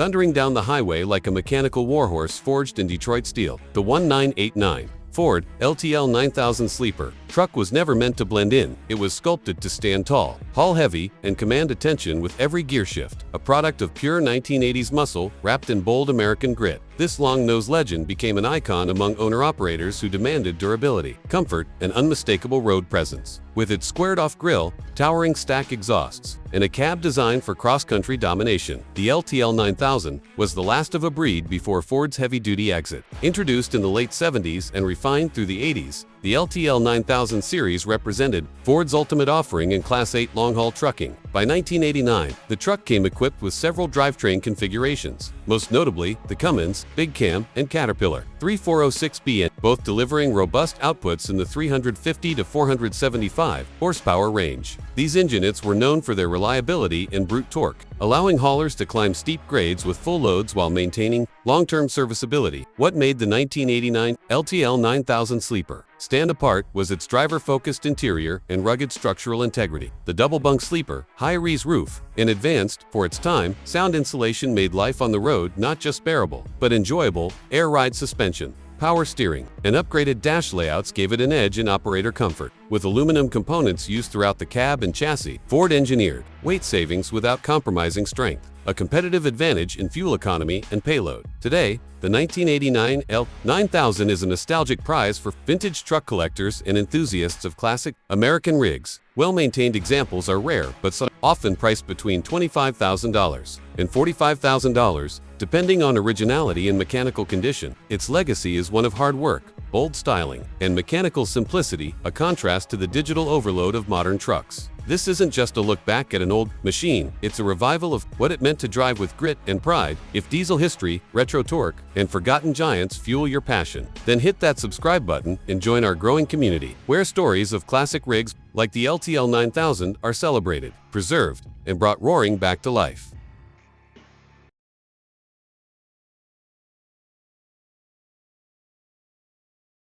thundering down the highway like a mechanical warhorse forged in Detroit steel. The 1989 Ford LTL 9000 Sleeper truck was never meant to blend in. It was sculpted to stand tall, haul heavy, and command attention with every gear shift. A product of pure 1980s muscle wrapped in bold American grit, this long-nosed legend became an icon among owner-operators who demanded durability, comfort, and unmistakable road presence. With its squared-off grille, towering stack exhausts, and a cab designed for cross-country domination, the LTL 9000 was the last of a breed before Ford's heavy-duty exit. Introduced in the late 70s and refined through the 80s, the LTL 9000 series represented Ford's ultimate offering in Class 8 long-haul trucking. By 1989, the truck came equipped with several drivetrain configurations, most notably the Cummins Big Cam and Caterpillar 3406B, both delivering robust outputs in the 350 to 475 horsepower range. These engines were known for their reliability and brute torque, allowing haulers to climb steep grades with full loads while maintaining long-term serviceability. What made the 1989 LTL 9000 Sleeper stand apart was its driver-focused interior and rugged structural integrity. The double-bunk sleeper, high-rise roof, and advanced, for its time, sound insulation made life on the road not just bearable, but enjoyable. Air ride suspension, power steering, and upgraded dash layouts gave it an edge in operator comfort. With aluminum components used throughout the cab and chassis, Ford engineered weight savings without compromising strength, a competitive advantage in fuel economy and payload. Today, the 1989 L9000 is a nostalgic prize for vintage truck collectors and enthusiasts of classic American rigs. Well-maintained examples are rare, but often priced between $25,000 and $45,000, depending on originality and mechanical condition. Its legacy is one of hard work, bold styling, and mechanical simplicity, a contrast to the digital overload of modern trucks. This isn't just a look back at an old machine, it's a revival of what it meant to drive with grit and pride. If diesel history, retro torque, and forgotten giants fuel your passion, then hit that subscribe button and join our growing community, where stories of classic rigs like the LTL 9000 are celebrated, preserved, and brought roaring back to life.